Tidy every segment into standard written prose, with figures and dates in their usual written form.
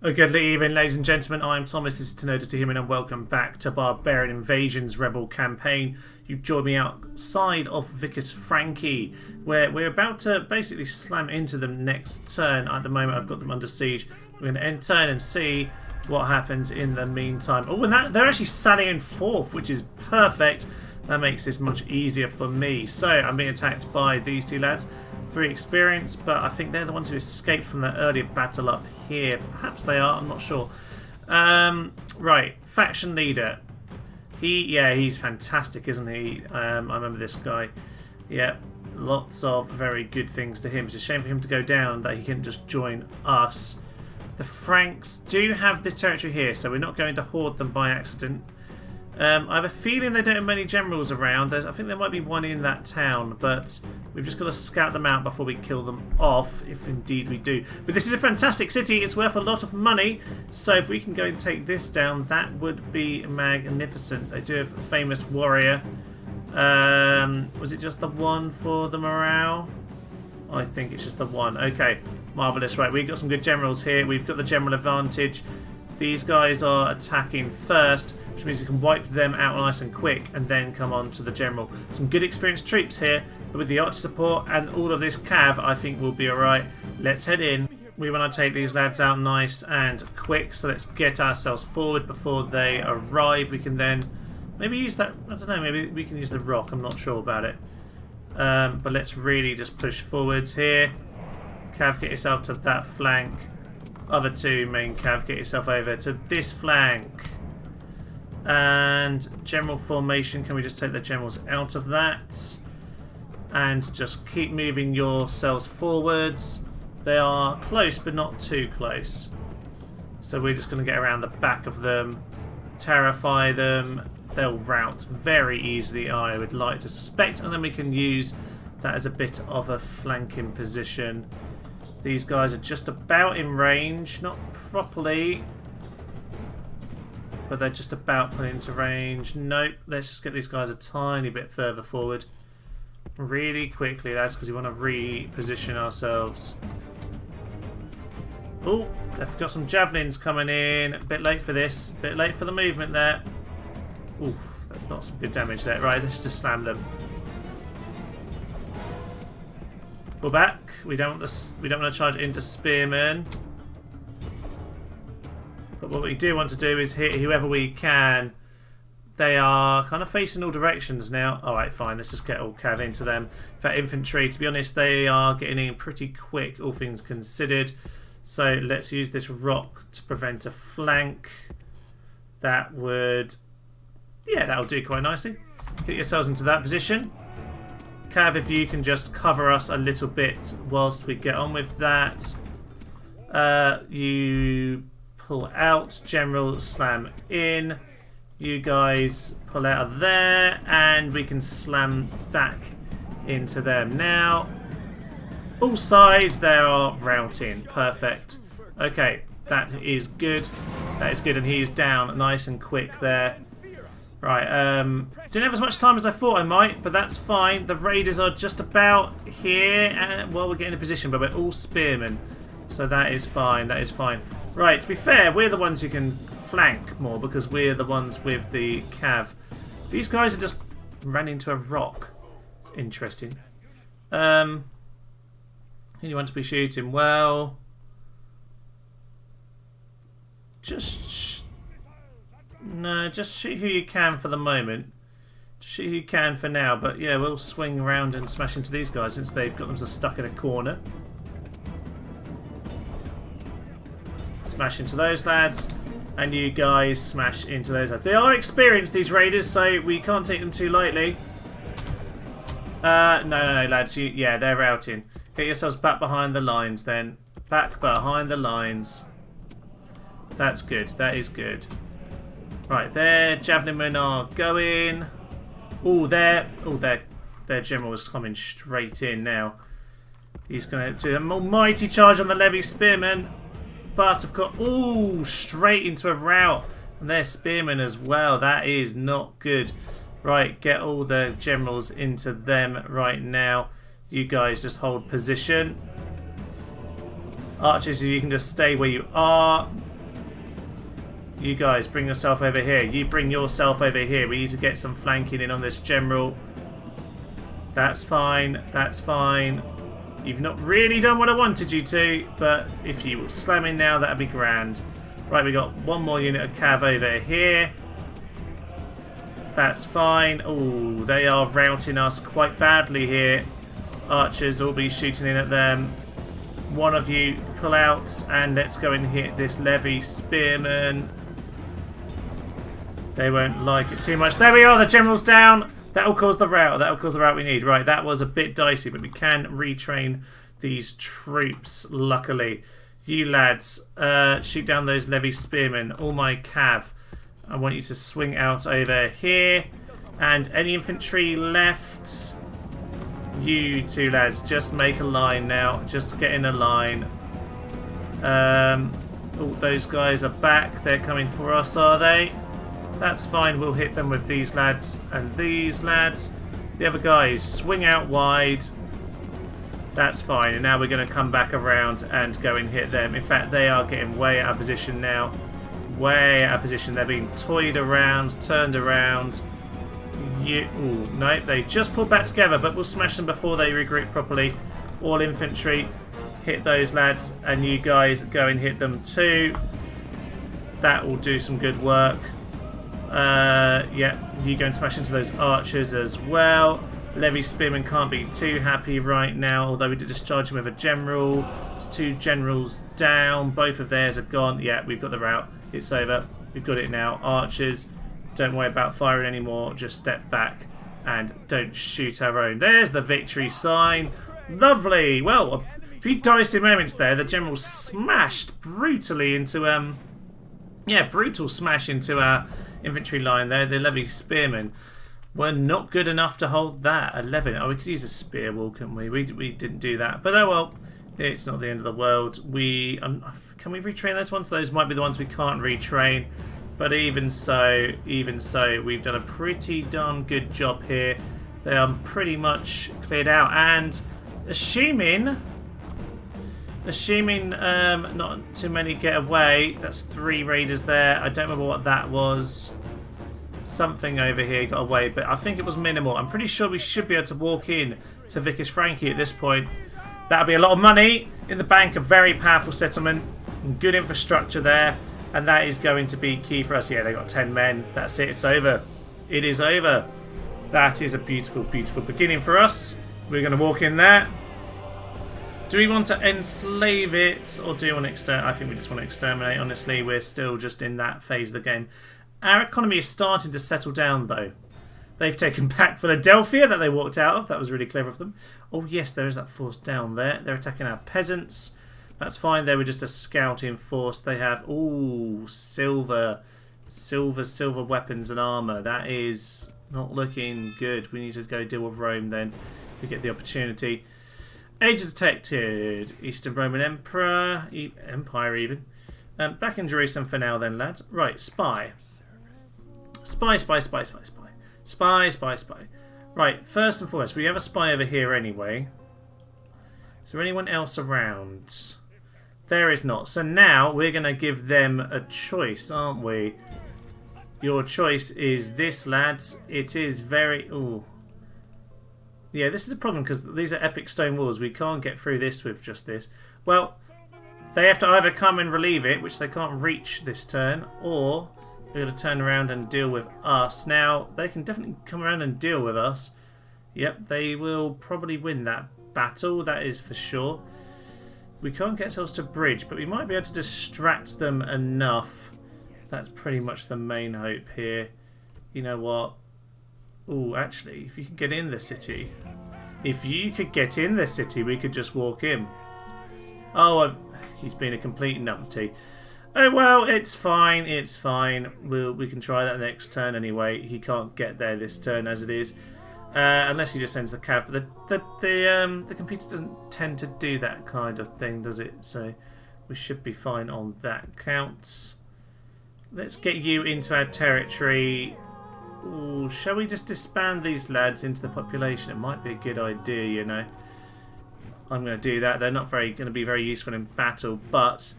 A good evening, ladies and gentlemen. I'm Thomas. This is To Know Just to Human, and welcome back to Barbarian Invasion's Rebel campaign. You've joined me outside of Vicus Frankie, where we're about to basically slam into them next turn. At the moment, I've got them under siege. We're going to end turn and see what happens in the meantime. Oh, and they're actually standing in fourth, which is perfect. That makes this much easier for me. So I'm being attacked by these two lads. 3 experience, but I think they're the ones who escaped from that earlier battle up here. Perhaps they are, I'm not sure. Right, faction leader. He's fantastic, isn't he? I remember this guy. Yeah, lots of very good things to him. It's a shame for him to go down, that he can just join us. The Franks do have this territory here, so we're not going to hoard them by accident. I have a feeling they don't have many generals around. I think there might be one in that town, but we've just got to scout them out before we kill them off, if indeed we do. But this is a fantastic city. It's worth a lot of money, so if we can go and take this down, that would be magnificent. They do have a famous warrior. Was it just the one for the morale? I think it's just the one. Okay, marvellous. Right, we've got some good generals here. We've got the general advantage. These guys are attacking first, which means you can wipe them out nice and quick and then come on to the general. Some good experienced troops here, but with the archer support and all of this cav, I think we'll be alright. Let's head in. We want to take these lads out nice and quick, so let's get ourselves forward before they arrive. We can then maybe use that, I don't know, maybe we can use the rock, I'm not sure about it. But let's really just push forwards here. Cav, get yourself to that flank. Other two main cav, get yourself over to this flank. And general formation, can we just take the generals out of that? And just keep moving yourselves forwards. They are close, but not too close. So we're just going to get around the back of them, terrify them. They'll rout very easily, I would like to suspect, and then we can use that as a bit of a flanking position. These guys are just about in range, not properly, but they're just about put into range. Nope, let's just get these guys a tiny bit further forward. Really quickly, lads, because we want to reposition ourselves. Oh, they've got some javelins coming in. A bit late for this, a bit late for the movement there. Oof, that's not some good damage there. Right, let's just slam them. Pull back. We don't want this. We don't want to charge into spearmen. But what we do want to do is hit whoever we can. They are kind of facing all directions now. Alright, fine. Let's just get all cav into them. For infantry, to be honest, they are getting in pretty quick, all things considered. So let's use this rock to prevent a flank. That would... yeah, that'll do quite nicely. Get yourselves into that position. Cav, if you can just cover us a little bit whilst we get on with that. You pull out, general slam in. You guys pull out of there, and we can slam back into them now. All sides, they are routing. Perfect. Okay, that is good. That is good, and he is down nice and quick there. Right, didn't have as much time as I thought I might, but that's fine. The raiders are just about here, and well, we're getting in position, but we're all spearmen, so that is fine. That is fine. Right, to be fair, we're the ones who can flank more because we're the ones with the cav. These guys are just ran into a rock. It's interesting. Who do you want to be shooting? Well, no, just shoot who you can for the moment. Just shoot who you can for now, but yeah, we'll swing around and smash into these guys since they've got them so stuck in a corner. Smash into those lads, and you guys smash into those lads. They are experienced, these raiders, so we can't take them too lightly. No, lads, yeah, they're routing. Get yourselves back behind the lines then. Back behind the lines. That's good, that is good. Right, their javelin men are going. Their general is coming straight in now. He's going to do an almighty charge on the levy spearmen, but of course, straight into a rout, and their spearmen as well. That is not good. Right, get all the generals into them right now. You guys just hold position. Archers, you can just stay where you are. You guys, bring yourself over here. You bring yourself over here. We need to get some flanking in on this general. That's fine. That's fine. You've not really done what I wanted you to, but if you will slam in now, that'd be grand. Right, we got one more unit of cav over here. That's fine. Oh, they are routing us quite badly here. Archers will be shooting in at them. One of you pull out and let's go and hit this levy spearman. They won't like it too much. There we are, the general's down. That'll cause the rout. That'll cause the rout we need. Right, that was a bit dicey, but we can retrain these troops, luckily. You lads, shoot down those levy spearmen. All my cav. I want you to swing out over here. And any infantry left? You two lads, just make a line now. Just get in a line. Oh, those guys are back. They're coming for us, are they? That's fine. We'll hit them with these lads and these lads. The other guys, swing out wide. That's fine. And now we're going to come back around and go and hit them. In fact, they are getting way out of position now. Way out of position. They're being toyed around, turned around. Ooh, no, they just pulled back together, but we'll smash them before they regroup properly. All infantry, hit those lads, and you guys go and hit them too. That will do some good work. Yeah, you go and smash into those archers as well. Levy Spearman can't be too happy right now, although we did discharge him with a general. There's 2 generals down, both of theirs are gone. Yeah, we've got the rout. It's over. We've got it now. Archers, don't worry about firing anymore. Just step back and don't shoot our own. There's the victory sign. Lovely. Well, a few dicey moments there. The general smashed brutally into yeah, brutal smash into our infantry line there. The levy spearmen were not good enough to hold that. 11. Oh, we could use a spear wall, couldn't we? We didn't do that. But oh well, it's not the end of the world. We can we retrain those ones? Those might be the ones we can't retrain. But even so, we've done a pretty darn good job here. They are pretty much cleared out. And assuming not too many get away, that's 3 raiders there. I don't remember what that was. Something over here got away, but I think it was minimal. I'm pretty sure we should be able to walk in to Vicus Frankie at this point. That'll be a lot of money in the bank, a very powerful settlement, and good infrastructure there. And that is going to be key for us. Yeah, they got 10 men. That's it. It's over. It is over. That is a beautiful, beautiful beginning for us. We're going to walk in there. Do we want to enslave it or do we want to exterminate? I think we just want to exterminate. Honestly, we're still just in that phase of the game. Our economy is starting to settle down, though. They've taken back Philadelphia that they walked out of. That was really clever of them. Oh, yes, there is that force down there. They're attacking our peasants. That's fine. They were just a scouting force. They have, ooh, silver weapons and armor. That is not looking good. We need to go deal with Rome then. If we get the opportunity. Age detected. Eastern Roman Empire even. Back in Jerusalem for now then, lads. Right, spy. Spy. Right, first and foremost, we have a spy over here anyway. Is there anyone else around? There is not. So now we're going to give them a choice, aren't we? Your choice is this, lads. It is very... Ooh. Yeah, this is a problem because these are epic stone walls. We can't get through this with just this. Well, they have to either come and relieve it, which they can't reach this turn, or they're going to turn around and deal with us. Now, they can definitely come around and deal with us. Yep, they will probably win that battle, that is for sure. We can't get ourselves to bridge, but we might be able to distract them enough. That's pretty much the main hope here. You know what? Oh, actually, if you could get in the city. If you could get in the city, we could just walk in. Oh, he's been a complete numpty. Oh, well, it's fine. It's fine. We can try that next turn anyway. He can't get there this turn as it is. Unless he just sends the cav. But the computer doesn't tend to do that kind of thing, does it? So we should be fine on that count. Let's get you into our territory. Ooh, shall we just disband these lads into the population? It might be a good idea, you know. I'm going to do that. They're not going to be very useful in battle, but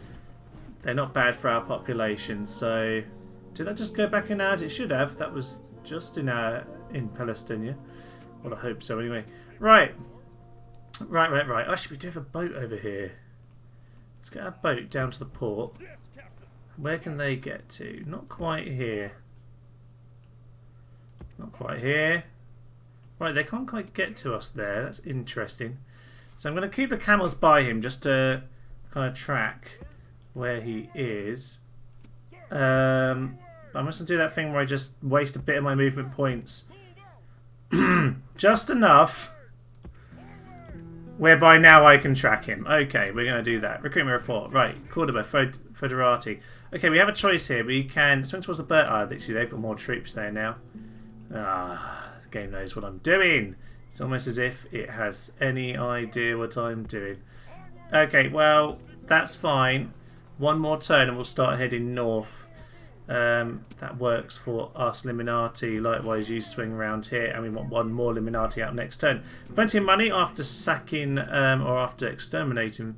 They're not bad for our population. So, did that just go back in as it should have? That was just in Palestine, yeah? Well, I hope so anyway. Right. Actually, we do have a boat over here. Let's get our boat down to the port. Where can they get to? Not quite here. Not quite here. Right, they can't quite get to us there. That's interesting. So I'm going to keep the camels by him just to kind of track where he is. I mustn't do that thing where I just waste a bit of my movement points. Just enough whereby now I can track him. Okay, we're going to do that. Recruitment report. Right, Cordoba, Foderati. Okay, we have a choice here. We can swing towards the bird. See, they've got more troops there now. The game knows what I'm doing. It's almost as if it has any idea what I'm doing. Okay, well, that's fine. One more turn and we'll start heading north. That works for us, Liminati. Likewise, you swing around here, and we want one more Liminati out next turn. Plenty of money after sacking or after exterminating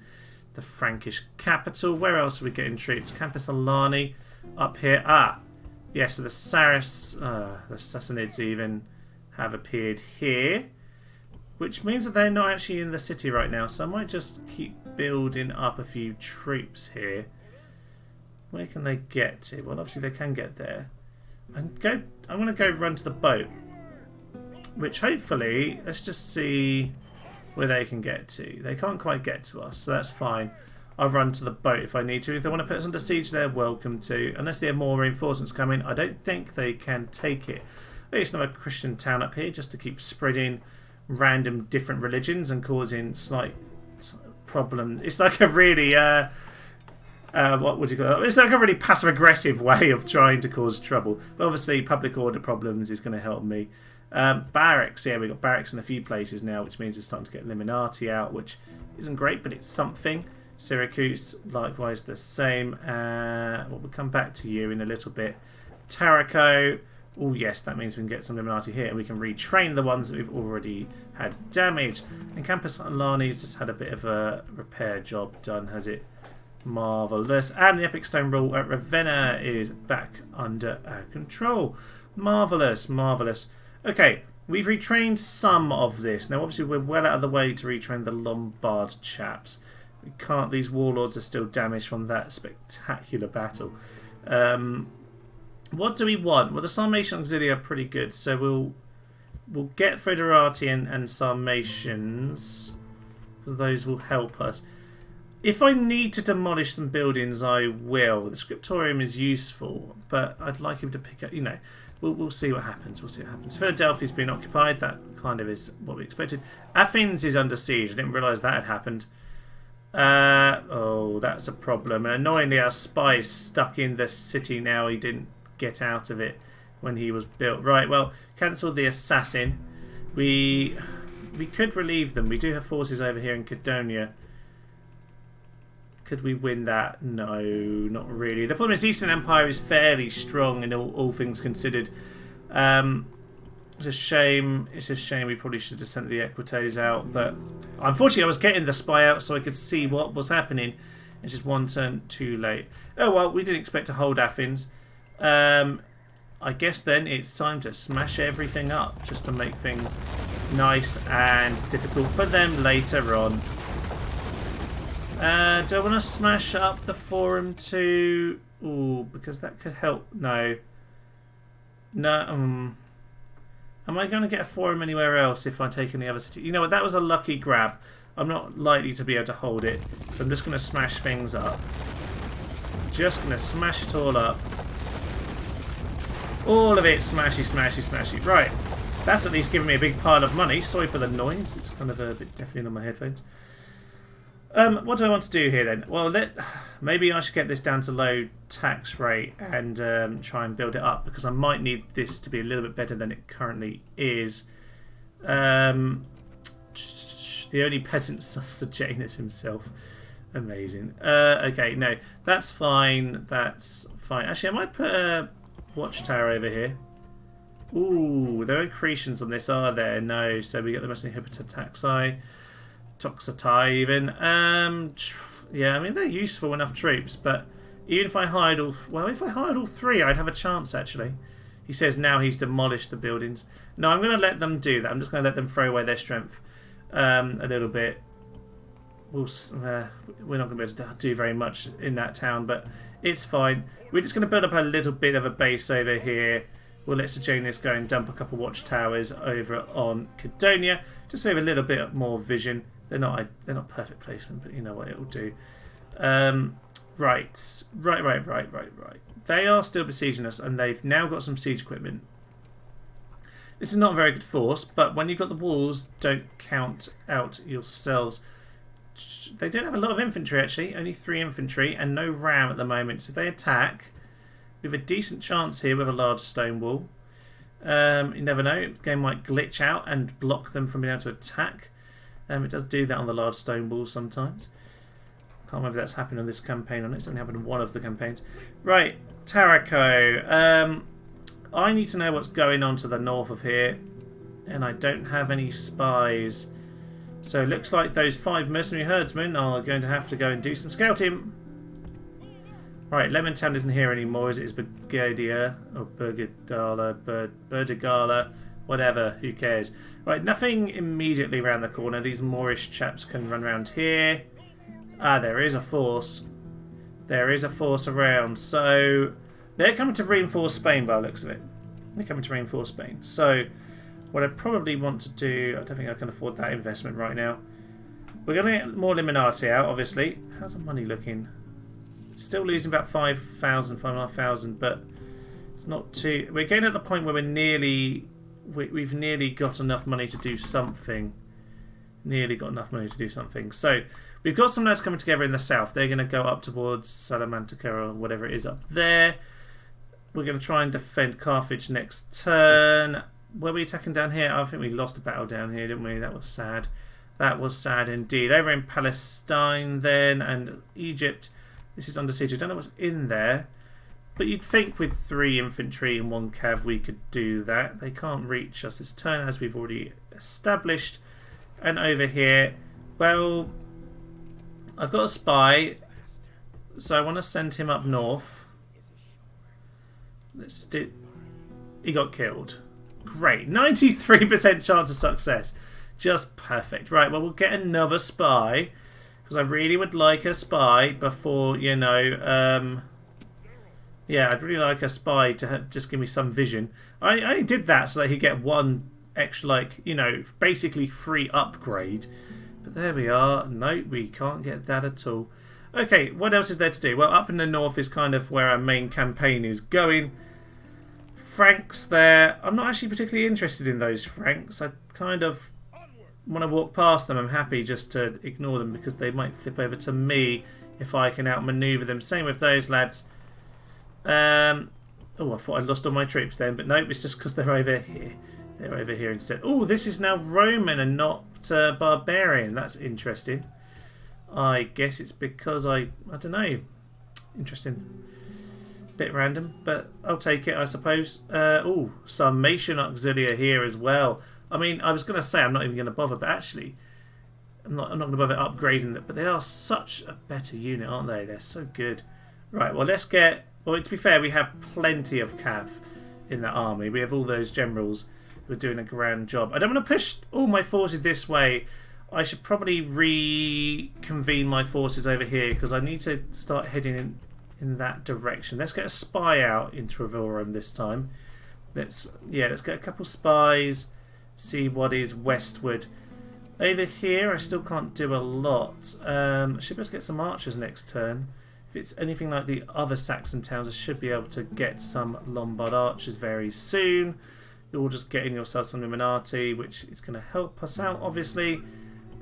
the Frankish capital. Where else are we getting troops? Campus Alani up here. Yes, so the Sassanids even have appeared here, which means that they're not actually in the city right now. So I might just keep building up a few troops here. Where can they get to? Well, obviously they can get there. I'm going to go run to the boat, which hopefully, let's just see where they can get to. They can't quite get to us, so that's fine. I'll run to the boat if I need to. If they want to put us under siege, they're welcome to. Unless they have more reinforcements coming, I don't think they can take it. There's another Christian town up here just to keep spreading random different religions and causing slight problem. It's like a really... what would you call it? It's like a really passive-aggressive way of trying to cause trouble. But obviously, public order problems is going to help me. Barracks, yeah, we've got barracks in a few places now, which means it's starting to get Liminati out, which isn't great, but it's something. Syracuse, likewise the same. We'll come back to you in a little bit. Taraco, oh yes, that means we can get some Liminati here, and we can retrain the ones that we've already had damaged. And Campus Alani's just had a bit of a repair job done, has it? Marvellous. And the Epic Stone Rule at Ravenna is back under our control. Marvellous, marvellous. Okay, we've retrained some of this. Now, obviously, we're well out of the way to retrain the Lombard chaps. We can't. These warlords are still damaged from that spectacular battle. What do we want? Well, the Sarmatian Auxilia are pretty good, so we'll get Foederati and Sarmatians, because those will help us. If I need to demolish some buildings, I will. The scriptorium is useful, but I'd like him to pick up, you know, we'll see what happens. We'll see what happens. Philadelphia's been occupied. That kind of is what we expected. Athens is under siege. I didn't realise that had happened. Oh, that's a problem. And annoyingly, our spy's stuck in the city now. He didn't get out of it when he was built. Right, well, cancel the assassin. We could relieve them. We do have forces over here in Cadonia. Could we win that? No, not really. The problem is the Eastern Empire is fairly strong in all things considered. It's a shame. It's a shame. We probably should have sent the Equites out, but unfortunately I was getting the spy out so I could see what was happening. It's just one turn too late. Oh well, we didn't expect to hold Athens. I guess then it's time to smash everything up just to make things nice and difficult for them later on. Do I want to smash up the forum too? Ooh, because that could help. No. No. Am I going to get a forum anywhere else if I take any other city? You know what? That was a lucky grab. I'm not likely to be able to hold it, so I'm just going to smash things up. Just going to smash it all up. All of it smashy, smashy, smashy. Right. That's at least giving me a big pile of money. Sorry for the noise. It's kind of a bit deafening on my headphones. What do I want to do here then? Well, maybe I should get this down to low tax rate and try and build it up, because I might need this to be a little bit better than it currently is. The only peasant Janus himself. Amazing. Okay, no, that's fine. That's fine. Actually, I might put a watchtower over here. Ooh, there are accretions on this, are there? No, so we get the mostly Hippotataxi. Toxatai even. Yeah, I mean, they're useful enough troops, but Even if I hired all... Well, if I hired all three, I'd have a chance, actually. He says now he's demolished the buildings. No, I'm going to let them do that. I'm just going to let them throw away their strength a little bit. We're not going to be able to do very much in that town, but it's fine. We're just going to build up a little bit of a base over here. We'll let Sejanus go and dump a couple of watchtowers over on Cadonia, just so we have a little bit more vision. They're not perfect placement, but you know what, it'll do. Right. They are still besieging us, and they've now got some siege equipment. This is not a very good force, but when you've got the walls, don't count out yourselves. They don't have a lot of infantry, actually. Only 3 infantry and no ram at the moment. So if they attack, we have a decent chance here with a large stone wall. You never know. The game might glitch out and block them from being able to attack. It does do that on the large stone walls sometimes. Can't remember if that's happened on this campaign or not. It's only happened on one of the campaigns. Right, Tarraco. I need to know what's going on to the north of here, and I don't have any spies. So it looks like those 5 mercenary herdsmen are going to have to go and do some scouting. Right, Lemontown isn't here anymore, as it is Burgadia, or Burdigala, whatever, who cares. Right, nothing immediately around the corner. These Moorish chaps can run around here. Ah, there is a force. There is a force around. So they're coming to reinforce Spain by the looks of it. They're coming to reinforce Spain. So what I probably want to do... I don't think I can afford that investment right now. We're going to get more Liminati out, obviously. How's the money looking? Still losing about 5,000, 5,500, but it's not too... We're getting at the point where we're nearly... We've nearly got enough money to do something. Nearly got enough money to do something. So we've got some lads coming together in the south. They're going to go up towards Salamanca or whatever it is up there. We're going to try and defend Carthage next turn. Were we attacking down here? I think we lost a battle down here, didn't we? That was sad. That was sad indeed. Over in Palestine then and Egypt. This is under siege. I don't know what's in there. But you'd think with 3 infantry and 1 cav we could do that. They can't reach us this turn, as we've already established. And over here, well, I've got a spy, so I want to send him up north. Let's just do... He got killed. Great. 93% chance of success. Just perfect. Right, well, we'll get another spy, because I really would like a spy before, you know... yeah, I'd really like a spy to just give me some vision. I only did that so that he'd get 1 extra, like, you know, basically free upgrade. But there we are. No, we can't get that at all. Okay, what else is there to do? Well, up in the north is kind of where our main campaign is going. Franks there. I'm not actually particularly interested in those Franks. I kind of want to walk past them. I'm happy just to ignore them because they might flip over to me if I can outmaneuver them. Same with those lads. Oh, I thought I'd lost all my troops then, but nope, it's just because they're over here. They're over here instead. Oh, this is now Roman and not Barbarian. That's interesting. I guess it's because I don't know. Interesting. Bit random, but I'll take it, I suppose. Oh, Sarmatian Auxilia here as well. I mean, I was going to say I'm not even going to bother, but actually, I'm not going to bother upgrading them. But they are such a better unit, aren't they? They're so good. Right, well, let's get... Well, to be fair, we have plenty of cav in that army. We have all those generals who are doing a grand job. I don't want to push all my forces this way. I should probably reconvene my forces over here because I need to start heading in that direction. Let's get a spy out in Trevorum this time. Let's get a couple spies, see what is westward. Over here, I still can't do a lot. I should be able to get some archers next turn. If it's anything like the other Saxon towns, I should be able to get some Lombard archers very soon. You're all just getting yourself some Illuminati, which is going to help us out, obviously.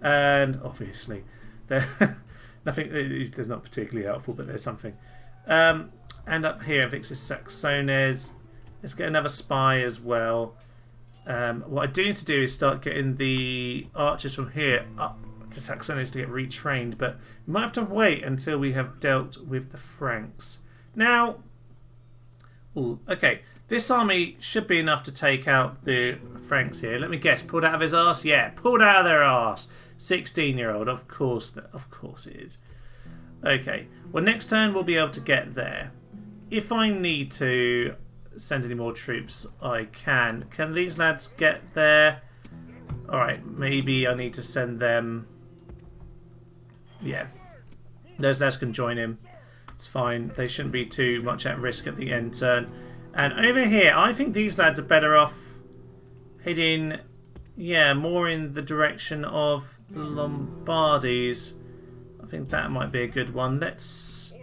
And obviously, nothing. There's not particularly helpful, but there's something. And up here, Vixus Saxones. Let's get another spy as well. What I do need to do is start getting the archers from here up to Saxones to get retrained, but we might have to wait until we have dealt with the Franks. Now, okay, this army should be enough to take out the Franks here. Let me guess, pulled out of his arse? Yeah, pulled out of their arse. 16-year-old, of course it is. Okay. Well, next turn we'll be able to get there. If I need to send any more troops, I can. Can these lads get there? Alright, maybe I need to send them... Yeah. Those lads can join him. It's fine. They shouldn't be too much at risk at the end turn. And over here, I think these lads are better off heading, yeah, more in the direction of the Lombardies. I think that might be a good one. Let's... I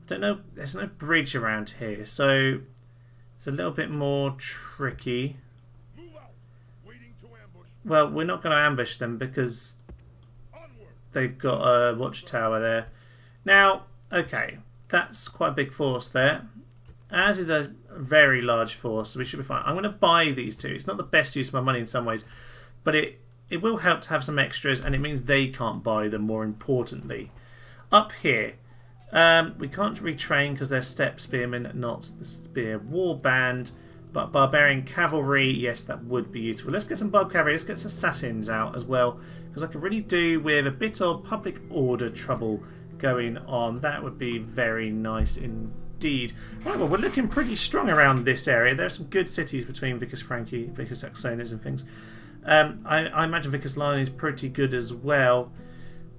don't know. There's no bridge around here, so it's a little bit more tricky. Well, we're not going to ambush them because they've got a watchtower there. Now, okay, that's quite a big force there. As is a very large force, so we should be fine. I'm going to buy these two. It's not the best use of my money in some ways, but it will help to have some extras, and it means they can't buy them, more importantly. Up here, we can't retrain because they're steppe spearmen, not the spear warband. But barbarian cavalry, yes, that would be useful. Let's get some barb cavalry. Let's get some assassins out as well, because I could really do with a bit of public order trouble going on. That would be very nice indeed. Right, well, we're looking pretty strong around this area. There are some good cities between Vicus Franki, Vicus Saxonis and things. I imagine Vicus Lion is pretty good as well.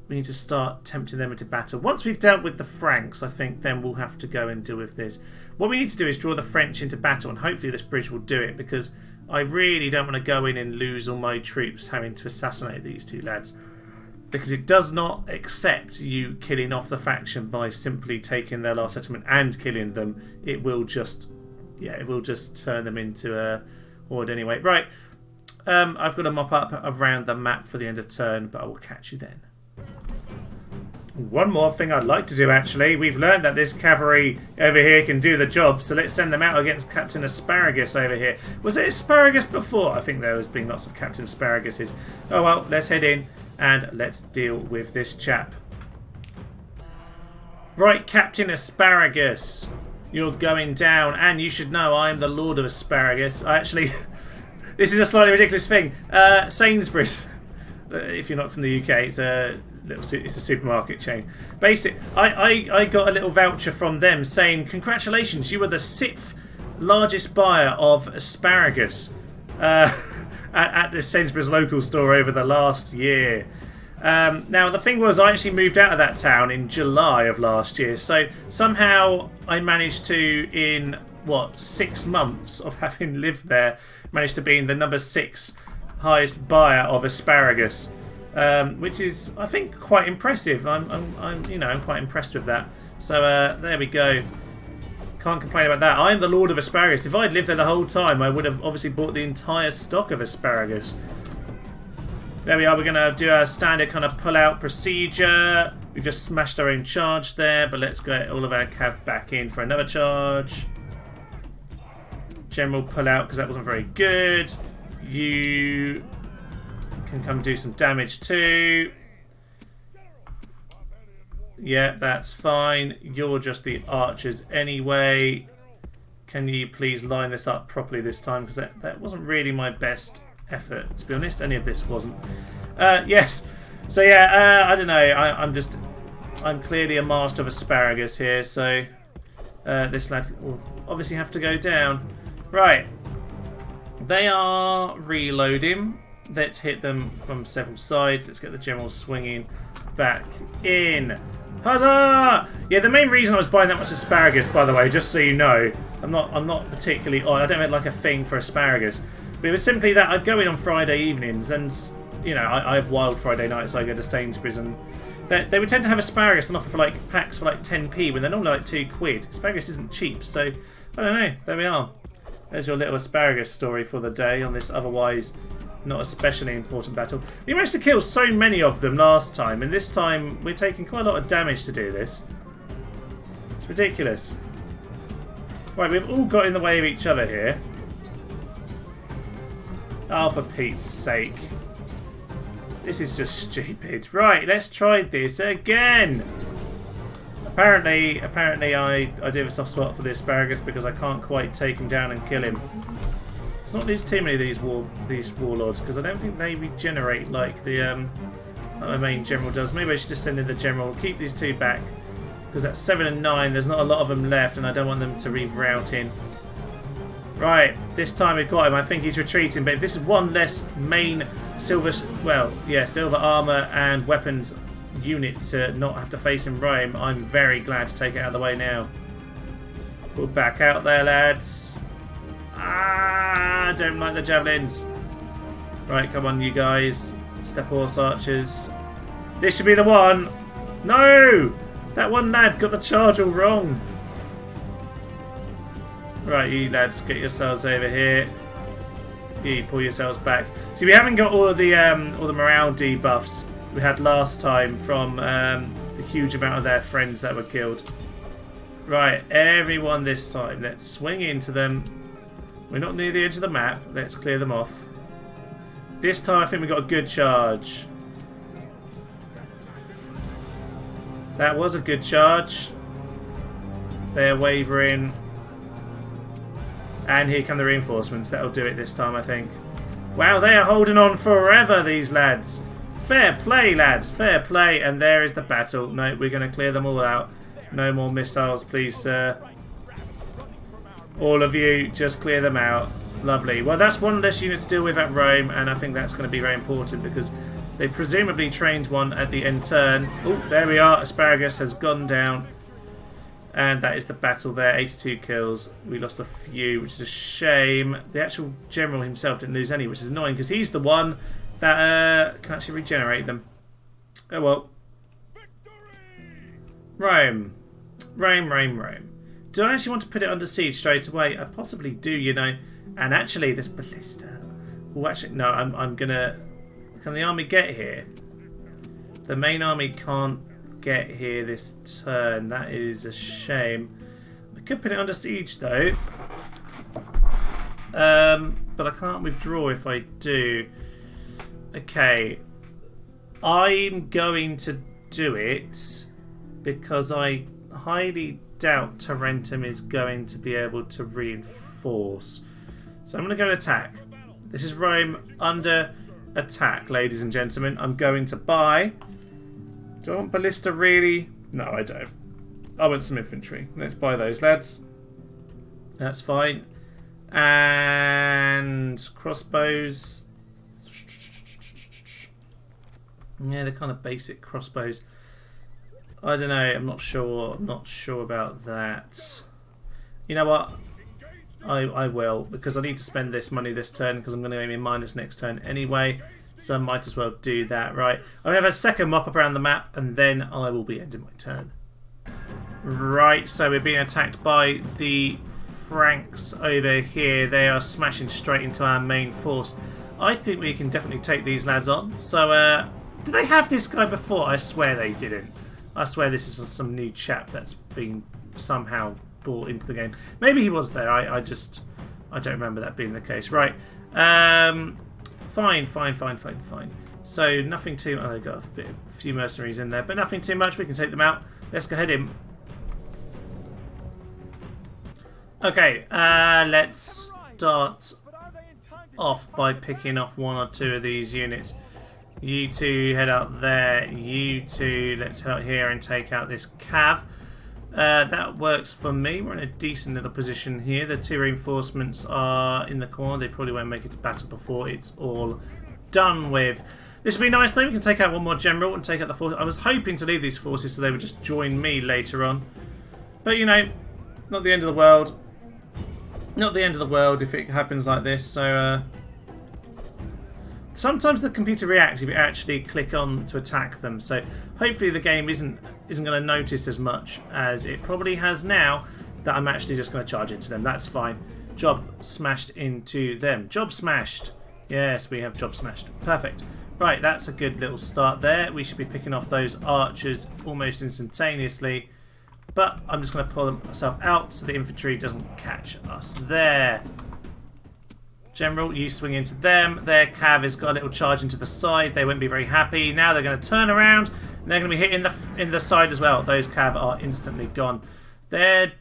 We need to start tempting them into battle. Once we've dealt with the Franks, I think then we'll have to go and deal with this. What we need to do is draw the French into battle, and hopefully this bridge will do it, because I really don't want to go in and lose all my troops having to assassinate these two lads. Because it does not accept you killing off the faction by simply taking their last settlement and killing them. It will just, yeah, it will just turn them into a horde anyway. Right, I've got to mop up around the map for the end of turn, but I will catch you then. One more thing I'd like to do, actually. We've learned that this cavalry over here can do the job, so let's send them out against Captain Asparagus over here. Was it Asparagus before? I think there has been lots of Captain Asparaguses. Oh well, let's head in and let's deal with this chap. Right, Captain Asparagus, you're going down, and you should know I am the Lord of Asparagus. I actually... this is a slightly ridiculous thing. Sainsbury's, if you're not from the UK, it's a supermarket chain. I got a little voucher from them saying, congratulations, you were the 6th largest buyer of asparagus at the Sainsbury's local store over the last year. Now the thing was, I actually moved out of that town in July of last year, so somehow I managed to, in what, 6 months of having lived there, managed to be in the number 6 highest buyer of asparagus. Which is, I think, quite impressive. I'm quite impressed with that. So there we go. Can't complain about that. I am the Lord of Asparagus. If I'd lived there the whole time, I would have obviously bought the entire stock of asparagus. There we are. We're going to do our standard kind of pull-out procedure. We've just smashed our own charge there, but let's get all of our cav back in for another charge. General pull-out, because that wasn't very good. You can come do some damage too. Yeah, that's fine. You're just the archers anyway. Can you please line this up properly this time? Because that wasn't really my best effort, to be honest. Any of this wasn't. Yes. So yeah, I don't know. I'm clearly a master of asparagus here. So this lad will obviously have to go down. Right. They are reloading. Let's hit them from several sides. Let's get the general swinging back in. Huzzah! Yeah, the main reason I was buying that much asparagus, by the way, just so you know, I'm not particularly I don't have like a thing for asparagus, but it was simply that I'd go in on Friday evenings, and you know I have wild Friday nights. So I go to Sainsbury's, and they would tend to have asparagus on offer for like packs for like 10p when they're normally like £2. Asparagus isn't cheap, so I don't know. There we are. There's your little asparagus story for the day on this otherwise not especially important battle. We managed to kill so many of them last time, and this time we're taking quite a lot of damage to do this. It's ridiculous. Right, we've all got in the way of each other here. Oh, for Pete's sake. This is just stupid. Right, let's try this again. Apparently I do have a soft spot for the asparagus because I can't quite take him down and kill him. Let's not lose too many of these warlords, because I don't think they regenerate like the like my main general does. Maybe I should just send in the general. We'll keep these two back Because that's 7 and 9. There's not a lot of them left, and I don't want them to reroute in. Right, this time we've got him. I think he's retreating, but if this is one less main silver, well, yeah, silver armor and weapons unit to not have to face in Rome, I'm very glad to take it out of the way now. Pull back out there, lads. Ah, I don't like the javelins. Right, come on, you guys. Step horse archers. This should be the one. No! That one lad got the charge all wrong. Right, you lads, get yourselves over here. You pull yourselves back. See, we haven't got all the morale debuffs we had last time from the huge amount of their friends that were killed. Right, everyone this time. Let's swing into them. We're not near the edge of the map. Let's clear them off. This time I think we got a good charge. That was a good charge. They're wavering. And here come the reinforcements. That'll do it this time, I think. Wow, they are holding on forever, these lads. Fair play, lads. Fair play. And there is the battle. No, we're going to clear them all out. No more missiles, please, sir. All of you, just clear them out. Lovely. Well, that's one less unit to deal with at Rome, and I think that's going to be very important because they presumably trained one at the end turn. Oh, there we are. Asparagus has gone down. And that is the battle there. 82 kills. We lost a few, which is a shame. The actual general himself didn't lose any, which is annoying because he's the one that can actually regenerate them. Oh well. Rome. Rome. Do I actually want to put it under siege straight away? I possibly do, you know. And actually, this ballista. Oh, actually, no. I'm gonna. Can the army get here? The main army can't get here this turn. That is a shame. I could put it under siege though. But I can't withdraw if I do. Okay. I'm going to do it because I highly doubt Tarentum is going to be able to reinforce. So I'm going to go attack. This is Rome under attack, ladies and gentlemen. I'm going to buy. Do I want ballista really? No, I don't. I want some infantry. Let's buy those, lads. That's fine. And crossbows. Yeah, they're kind of basic crossbows. I don't know. I'm not sure. I'm not sure about that. You know what? I will, because I need to spend this money this turn because I'm going to aim in minus next turn anyway. So I might as well do that. Right. I'm going to have a second mop up around the map and then I will be ending my turn. Right. So we're being attacked by the Franks over here. They are smashing straight into our main force. I think we can definitely take these lads on. So, did they have this guy before? I swear they didn't. I swear this is some new chap that's been somehow brought into the game. Maybe he was there. I don't remember that being the case. Right. Fine. So nothing too. Oh, they got a few mercenaries in there, but nothing too much. We can take them out. Let's go ahead in. Okay. Let's start off by picking off one or two of these units. You two head out there. You two, let's head out here and take out this cav. That works for me. We're in a decent little position here. The two reinforcements are in the corner. They probably won't make it to battle before it's all done with. This would be nice though. We can take out one more general and take out the force. I was hoping to leave these forces so they would just join me later on. But you know, not the end of the world. Not the end of the world if it happens like this. So sometimes the computer reacts if you actually click on to attack them. So hopefully the game isn't going to notice as much as it probably has now that I'm actually just going to charge into them. That's fine. Job smashed into them. Job smashed. Yes, we have job smashed. Perfect. Right, that's a good little start there. We should be picking off those archers almost instantaneously. But I'm just going to pull myself out so the infantry doesn't catch us there. General, you swing into them. Their cav has got a little charge into the side. They won't be very happy. Now they're going to turn around and they're going to be hit in the side as well. Those cav are instantly gone. They're...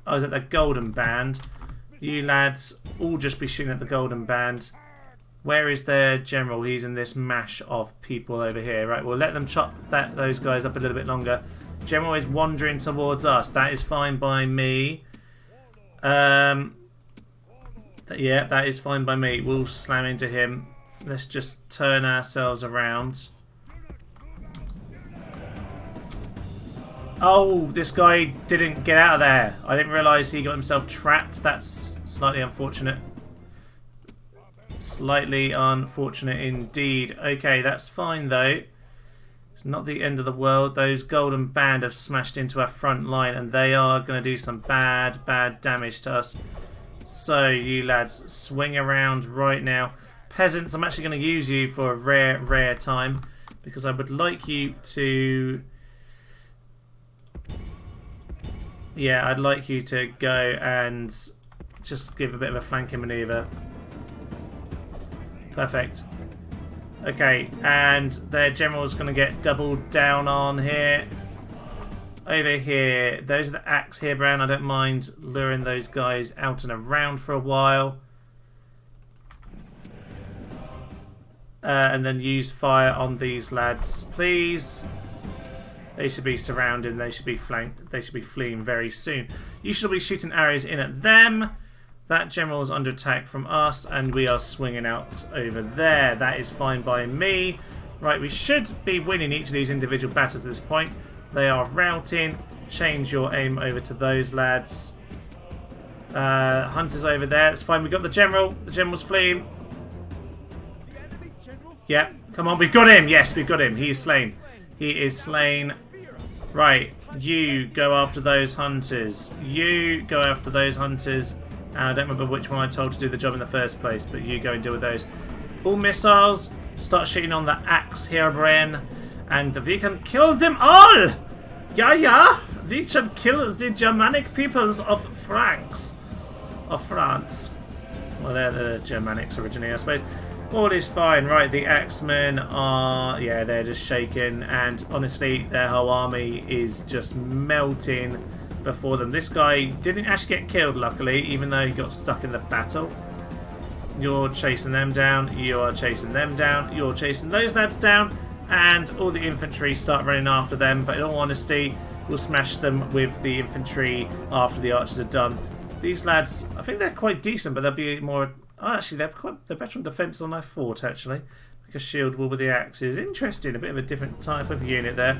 Oh, is it the golden band? You lads all just be shooting at the golden band. Where is their general? He's in this mash of people over here. Right, we'll let them chop those guys up a little bit longer. General is wandering towards us. That is fine by me. Yeah, that is fine by me. We'll slam into him. Let's just turn ourselves around. Oh, this guy didn't get out of there. I didn't realise he got himself trapped. That's slightly unfortunate. Slightly unfortunate indeed. Okay, that's fine though. It's not the end of the world. Those golden band have smashed into our front line and they are going to do some bad damage to us. So you lads, swing around right now. Peasants, I'm actually going to use you for a rare time because I would like you to... Yeah, I'd like you to go and just give a bit of a flanking manoeuvre. Perfect. Okay, and their general's going to get doubled down on here. Over here, those are the axe here, Brown. I don't mind luring those guys out and around for a while. And then use fire on these lads, please. They should be surrounding, they should be flanked, they should be fleeing very soon. You should be shooting arrows in at them. That general's under attack from us, and we are swinging out over there. That is fine by me. Right, we should be winning each of these individual battles at this point. They are routing. Change your aim over to those lads. Hunters over there. That's fine. We've got the general. The general's fleeing. Yep. Come on. We've got him. Yes, we've got him. He is slain. He is slain. Right. You go after those hunters. You go after those hunters. And I don't remember which one I told to do the job in the first place, but you go and deal with those. All missiles. Start shooting on the axe here, Barbarian. And we can kill them all! Yeah! We should kill the Germanic peoples of France. Of France. Well, they're the Germanics originally, I suppose. All is fine. Right, the axemen are... Yeah, they're just shaking. And honestly, their whole army is just melting before them. This guy didn't actually get killed, luckily, even though he got stuck in the battle. You're chasing them down. You are chasing them down. You're chasing those lads down. And all the infantry start running after them. But in all honesty, we'll smash them with the infantry after the archers are done. These lads, I think they're quite decent, but they'll be more... Oh, actually, they're better on defence than I thought, actually. Because shield wall with the axes. Interesting, a bit of a different type of unit there.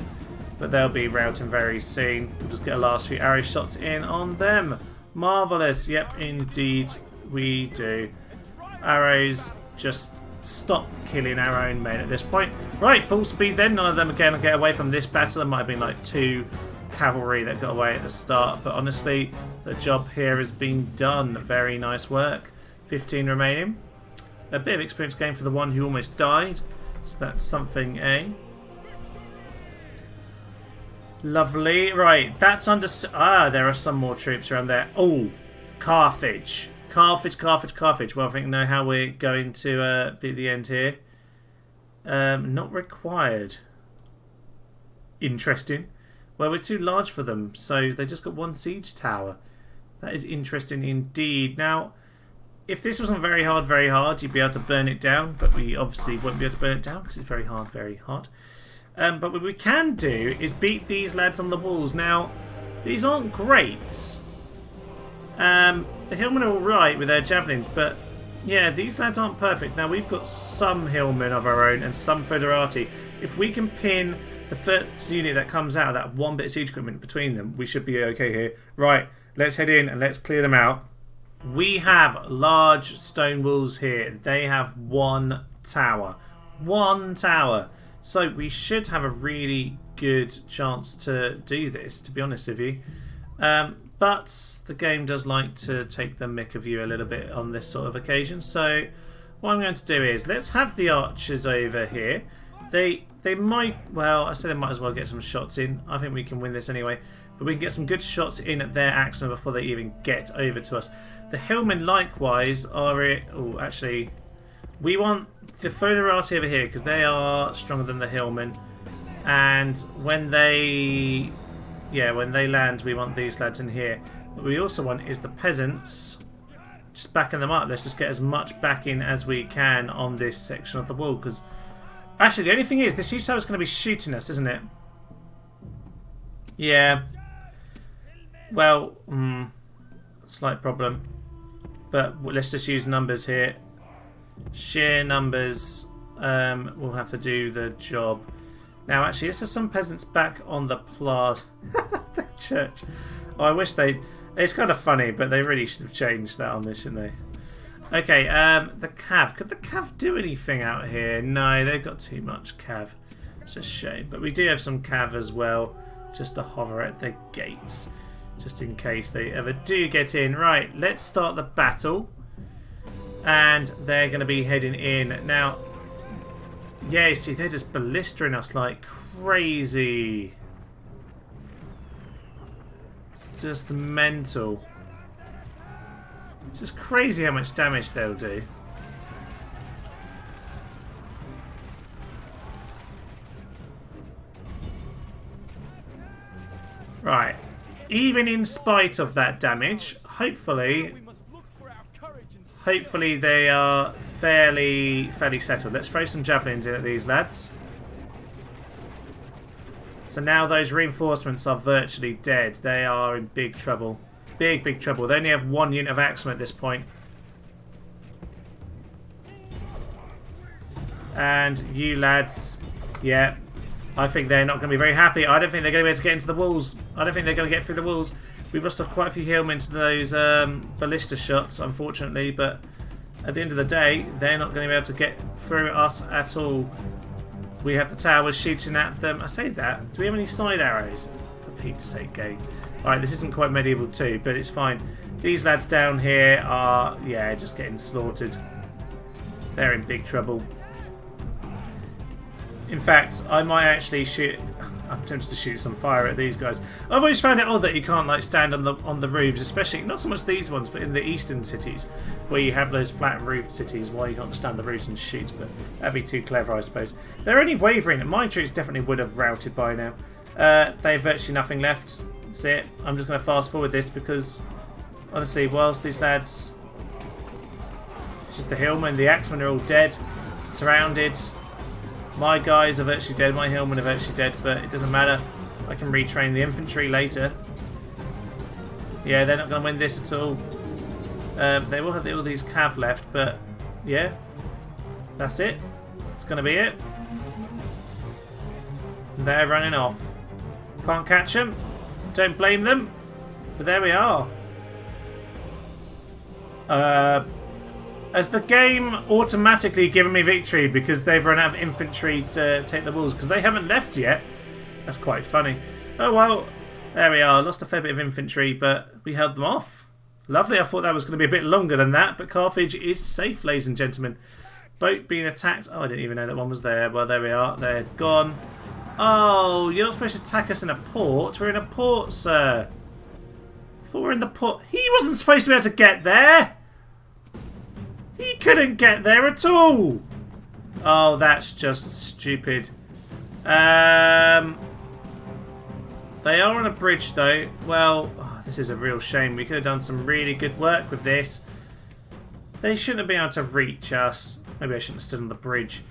But they'll be routing very soon. We'll just get a last few arrow shots in on them. Marvellous. Yep, indeed we do. Arrows, just stop killing our own men at this point. Right, full speed then. None of them are going to get away from this battle. There might have been like 2 cavalry that got away at the start. But honestly, the job here has been done. Very nice work. 15 remaining. A bit of experience gained for the one who almost died. So that's something, eh? Lovely. Right, that's under... Ah, there are some more troops around there. Oh, Carthage. Carthage. Well, I think I know how we're going to be at the end here. Not required. Interesting. Well, we're too large for them, so they just got 1 siege tower. That is interesting indeed. Now, if this wasn't very hard, you'd be able to burn it down, but we obviously won't be able to burn it down because it's very hard. But what we can do is beat these lads on the walls. Now, these aren't great. The hillmen are alright with their javelins, but yeah, these lads aren't perfect. Now, we've got some hillmen of our own and some foederati. If we can pin the first unit that comes out of that 1 bit of siege equipment between them, we should be okay here. Right, let's head in and let's clear them out. We have large stone walls here. They have 1 tower. 1 tower. So we should have a really good chance to do this, to be honest with you. But the game does like to take the mick of you a little bit on this sort of occasion. So what I'm going to do is, let's have the archers over here. They might, well, I said they might as well get some shots in. I think we can win this anyway. But we can get some good shots in at their axemen before they even get over to us. The hillmen likewise are... Oh, actually, we want the foederati over here because they are stronger than the hillmen. And when they... Yeah, when they land, we want these lads in here. What we also want is the peasants. Just backing them up. Let's just get as much backing as we can on this section of the wall. Because actually, the only thing is, this siege tower is going to be shooting us, isn't it? Yeah. Well, slight problem. But let's just use numbers here. Sheer numbers will have to do the job. Now, actually, let's have some peasants back on the plaza. The church. Oh, I wish they... It's kind of funny, but they really should have changed that on this, shouldn't they? Okay, the cav. Could the cav do anything out here? No, they've got too much cav. It's a shame. But we do have some cav as well, just to hover at the gates, just in case they ever do get in. Right, let's start the battle. And they're going to be heading in. Now, yeah, you see, they're just ballistering us like crazy. It's just mental. It's just crazy how much damage they'll do. Right. Even in spite of that damage, hopefully they are fairly settled. Let's throw some javelins in at these lads. So now those reinforcements are virtually dead. They are in big trouble. Big trouble. They only have one unit of axemen at this point. And you lads, yeah, I think they're not going to be very happy. I don't think they're going to be able to get into the walls. I don't think they're going to get through the walls. We've lost quite a few hillmen to those ballista shots, unfortunately, but at the end of the day, they're not going to be able to get through us at all. We have the towers shooting at them. I say that. Do we have any side arrows? For Pete's sake, Gabe. Alright, this isn't quite medieval 2, but it's fine. These lads down here are, yeah, just getting slaughtered. They're in big trouble. In fact, I might actually shoot... I'm tempted to shoot some fire at these guys. I've always found it odd that you can't like stand on the roofs, especially not so much these ones, but in the eastern cities where you have those flat roofed cities. Why you can't just stand on the roofs and shoot? But that'd be too clever, I suppose. They're only wavering. My troops definitely would have routed by now. They have virtually nothing left. That's it. I'm just going to fast forward this because honestly, whilst these lads, it's just the hillmen, the axemen are all dead, surrounded. My guys are virtually dead, my hillmen are virtually dead, but it doesn't matter. I can retrain the infantry later. Yeah, they're not going to win this at all. They will have all these cav left, but yeah, that's it. It's going to be it. They're running off. Can't catch them. Don't blame them. But there we are. Has the game automatically given me victory because they've run out of infantry to take the walls? Because they haven't left yet. That's quite funny. Oh well, there we are. Lost a fair bit of infantry, but we held them off. Lovely. I thought that was going to be a bit longer than that, but Carthage is safe, ladies and gentlemen. Boat being attacked. Oh, I didn't even know that one was there. Well, there we are. They're gone. Oh, you're not supposed to attack us in a port. We're in a port, sir. I thought we were in the port. He wasn't supposed to be able to get there. He couldn't get there at all. Oh, that's just stupid. They are on a bridge, though. Well, this is a real shame. We could have done some really good work with this. They shouldn't have been able to reach us. Maybe I shouldn't have stood on the bridge.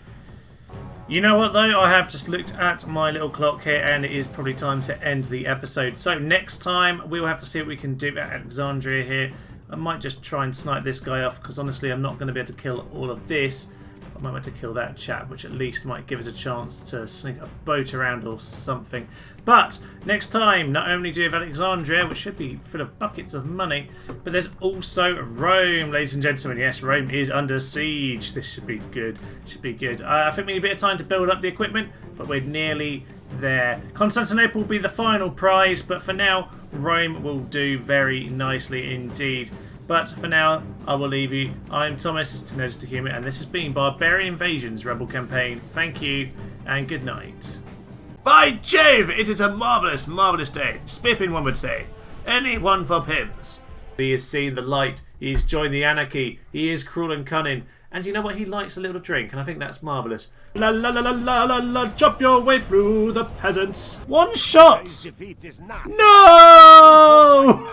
You know what, though? I have just looked at my little clock here, and it is probably time to end the episode. So next time, we will have to see what we can do at Alexandria here. I might just try and snipe this guy off, because honestly I'm not going to be able to kill all of this. I might want to kill that chap, which at least might give us a chance to sneak a boat around or something. But next time, not only do we have Alexandria, which should be full of buckets of money, but there's also Rome, ladies and gentlemen. Yes, Rome is under siege. This should be good. Should be good. I think we need a bit of time to build up the equipment, but we're nearly there. Constantinople will be the final prize, but for now, Rome will do very nicely indeed. But for now, I will leave you. I'm Thomas, this is Notice to Humour, and this has been Barbarian Invasions Rebel Campaign. Thank you, and good night. By Jove, it is a marvellous, marvellous day. Spiffing, one would say. Any one for pims. He has seen the light. He has joined the anarchy. He is cruel and cunning. And you know what? He likes a little drink, and I think that's marvellous. La la la la la la la, chop your way through the peasants. One shot! No!